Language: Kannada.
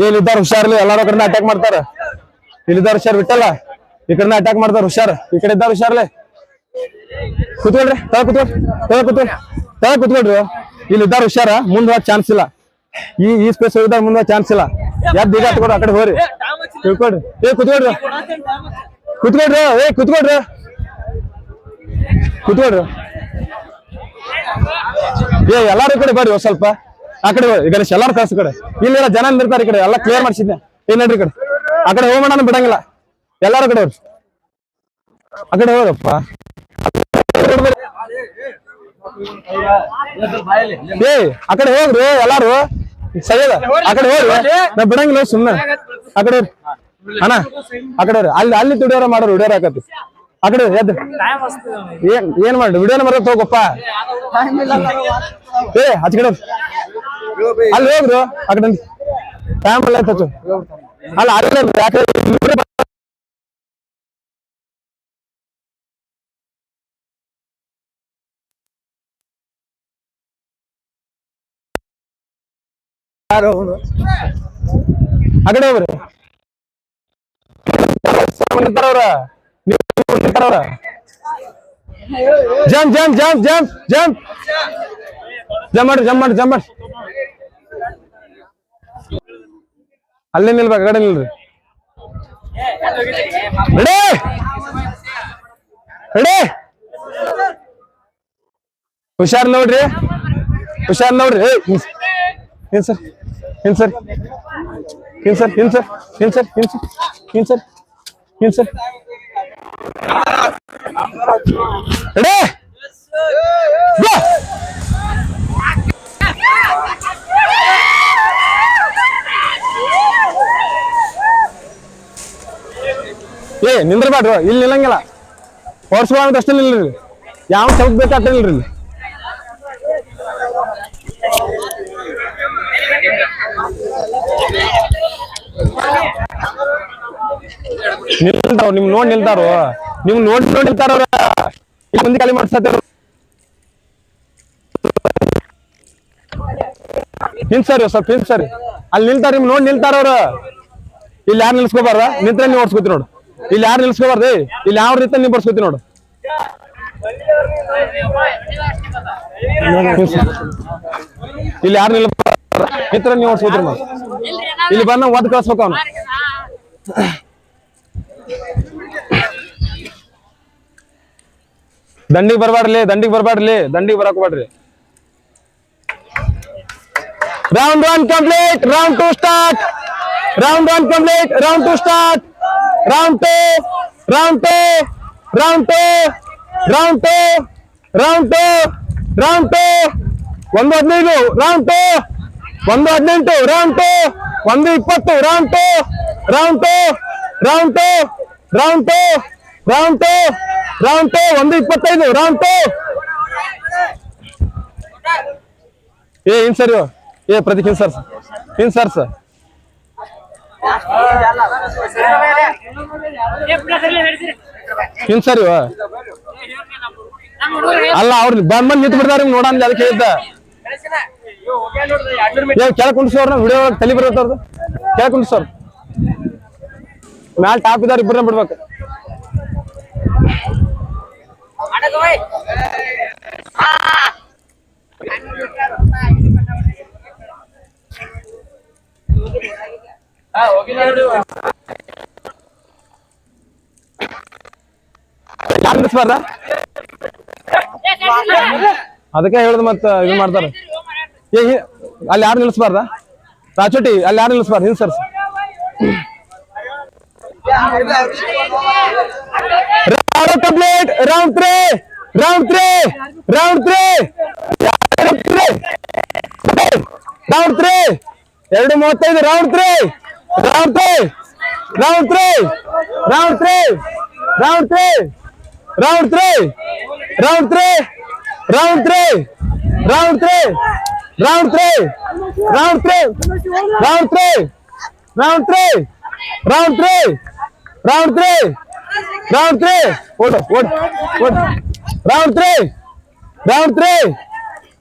ಇಲ್ಲಿದ್ದಾರ ಹುಷಾರ್ಲಿ, ಎಲ್ಲಾರು ಕಡೆ ಅಟ್ಯಾಕ್ ಮಾಡ್ತಾರ. ಇಲ್ಲಿದ್ದಾರ ಹುಷಾರ್ ಬಿಟ್ಟಲ್ಲ, ಈ ಕಡೆ ಅಟ್ಯಾಕ್ ಮಾಡ್ತಾರ ಹುಷಾರ್. ಈ ಕಡೆ ಇದ್ದಾರ ಹುಷಾರ್ಲೆ. ಕುತ್ಕೊಳ್ರಿ, ಕುತ್ಕೊಳ್ರಿ. ಇಲ್ಲಿದ್ದಾರ ಹುಷಾರ, ಮುಂದ್ ಹೋಗಕ್ ಚಾನ್ಸ್ ಇಲ್ಲ. ಈ ಸ್ಪೇಸ್ ಹೋಗಿದ್ದಾರ ಮುಂದ್ ಹೋಗಕ್ ಚಾನ್ಸ್ ಇಲ್ಲ. ಯಾವ್ದು ಈಗ ತಗೊಳ್ರಿ, ಆ ಕಡೆ ಹೋಗ್ರಿ. ತಿಳ್ಕೊಡ್ರಿ. ಕುತ್ಕೊಳ್ರಿ, ಕುತ್ಕೊಳ್ರಿ. ಕುತ್ಕೊಳ್ರಿ, ಕುತ್ಕೊಳ್ರಿ. ಎಲ್ಲಾರು ಈ ಕಡೆ ಬರ್ರಿ ಸ್ವಲ್ಪ. ಆ ಕಡೆ ಗಣೇಶ್ ಎಲ್ಲಾರು ಕಳ್ಸ ಕಡೆ. ಇಲ್ಲೆಲ್ಲ ಜನ ನಿರ್ತಾರೆ ಈ ಕಡೆ ಎಲ್ಲ ಕ್ಲಿಯರ್ ಮಾಡ್ಸಿದ್ದೆ. ನೋಡ್ರಿ ಈ ಕಡೆ ಆ ಕಡೆ ಹೋಗೋಣ ಬಿಡಂಗಿಲ್ಲ. ಎಲ್ಲಾರು ಕಡೆ ಹೋಗ್ರಿ, ಆ ಕಡೆ ಹೋಗ್ರಪ್ಪ. ಆ ಕಡೆ ಹೋಗ್ರಿ ಎಲ್ಲಾರು. ಸರಿಯದ ಆ ಕಡೆ ಹೋಗ್ರಿ, ನಾ ಬಿಡಂಗಿಲ್ಲ ಸುಮ್ಮನೆ. ಆ ಕಡೆ ಹೋಗ್ರಿ ಅಣ್ಣ, ಆ ಕಡೆ ಹೋಗ್ರಿ. ಅಲ್ಲಿ ದುಡಿಯೋರ ಮಾಡೋರು ವಿಡಿಯೋರ್ ಹಾಕತಿ. ಆ ಕಡೆ ಎದ್ದು ಏನ್ ಮಾಡಿ ವಿಡಿಯೋನ ಬರತ್ ಹೋಗಪ್ಪ. ಆಚ ಕಡೆ ಅಲ್ಲಿ ಹೋಗ್ರು. ಆ ಕಡೆ ಟೈಮ್ ಎಲ್ಲ ಆಯ್ತು. ಅಲ್ಲ ಅಲ್ಲ ಯಾಕೆ ಆ ಕಡೆ ಹೋಗ್ರಿ. ನಿಂತಾರವ್ರ jump jump jump jump jump jump ಮಾಡ್ರಿ, ಜಂಪ್ ಮಾಡ್ರಿ, ಜಂಪ್ ಮಾಡ್ರಿ. ಅಲ್ಲೇ ನಿಲ್ಬೇಕು, ಆ ಕಡೆ ನಿಲ್ರಿ. ರೆಡಿ ರೆಡಿ, ಹುಷಾರ್ ನೋಡ್ರಿ, ಹುಷಾರ್ ನೋಡ್ರಿ. ಏನ್ ಸರ್, ಏನ್ ಸರ್, ಏನ್ ಸರ್, ಏನ್ ಸರ್, ಏನ್ ಸರ್, ಏನ್ ಸರ್, ಏನ್ ಸರ್, ಏನ್ ಸರ್. ರೆಡಿ ನಿಂದ್ರಬಾಡ್ರು, ಇಲ್ಲಿ ನಿಲ್ಲಂಗಿಲ್ಲ. ಹೊರ್ಸ್ಬಾರ್ದು ಅಷ್ಟೇ ನಿಲ್ರಿ. ಯಾವ ಚೌಕ್ ಬೇಕಾಗ್ತದೆ ನಿಲ್ರಿ. ನಿಲ್ತಾವ ನಿಮ್ ನೋಡ್ ನಿಲ್ತಾರೋ, ನಿಮ್ ನೋಡಿ ನಿಲ್ತಾರವ್ರ. ಮುಂದೆ ಖಾಲಿ ಮಾಡ್ಸತ್ತ ಹಿಂಸರಿ, ಸ್ವಲ್ಪ ಹಿಂಸರಿ. ಅಲ್ಲಿ ನಿಲ್ತಾರ, ನಿಮ್ ನೋಡಿ ನಿಲ್ತಾರವ್ರ. ಇಲ್ಲಿ ಯಾರು ನಿಲ್ಸ್ಕೋಬಾರ್ದ, ನಿಂತ್ರೆ ನೀವು ಓಡಿಸ್ಕೊತಿ ನೋಡು. ಇಲ್ಲಿ ಯಾರು ನಿಲ್ಸ್ಕೋಬಾರ್ದು, ಇಲ್ಲಿ ಯಾವ ರೀತಿ ನೀವು ಬರ್ಸ್ಕೊತಿ ನೋಡು. ಇಲ್ಲಿ ಯಾರು ನಿಂತ್ರ ನೀವು ಓಡಿಸ್ಕೊತಿರಿ ನೋಡಿ. ಇಲ್ಲಿ ಬಂದ ಒದ್ ಕಳಿಸ್ಬೇಕು ಅವನು. ದಂಡಿಗೆ ಬರ್ಬಾಡ್ರಿ, ದಂಡಿಗೆ ಬರ್ಬಾಡ್ರಿ, ದಂಡಿಗೆ ಬರಕ್ ಹೋಗ್ಬೇಡ್ರಿ. Round 1 complete, round 2 start. Round 1 complete, round 2 start. Round 2, round 2, round 2, round 2, round 2, round 2. 1:15, round 2. 1:18, round 2. 1:20, round 2, round 2, round 2, round 2, round 2, round 2. 1:25, round 2. ಇನ್ಸರ್ Prateek ಇನ್ಸರ್ಸ್, ಇನ್ಸರ್ಸ್. ಇನ್ಸರ್ ಅಲ್ಲ, ಅವ್ರು ಬಂದ್ ನಿಂತು ಬಿಡ್ತಾರ ನೋಡ. ಅದಕ್ಕೆ ಹೇಳಿದ್ದ ಕೆಳಗ್ ಕುಂಡ್ಸೋರ್ನ ವಿಡಿಯೋ ತಲೆ ಬರತ್ತವ್ರದ್ದು. ಕೆಳಗ್ ಕುಂಡ್ಸೋರ್ ಮ್ಯಾಲ ಟಾಪ್ ಇದಾರ, ಇಬ್ಬರನ್ನ ಬಿಡ್ಬೇಕು. ಅದಕ್ಕೆ ಹೇಳುದು ಮತ್ತ ಇದು ಮಾಡ್ತಾರ. ಅಲ್ಲಿ ಯಾರು ನಿಲ್ಲಿಸಬಾರ್ದ, ರಾಚೋಟಿ ಅಲ್ಲಿ ಯಾರು ನಿಲ್ಲಿಸಬಾರ್ದು. ಹಿಂಗ್ ಸರ್ಸ್. Complete, round 3, round 3, round 3, round 3, 2:35, round 3, round 3, round 3, round 3, round 3, round 3, round 3, round 3, round 3, round 3, round 3, round 3, round 3, round 3, round 3, round 3. ಓಡು ಓಡು ಓಡು. Round 3, round 3,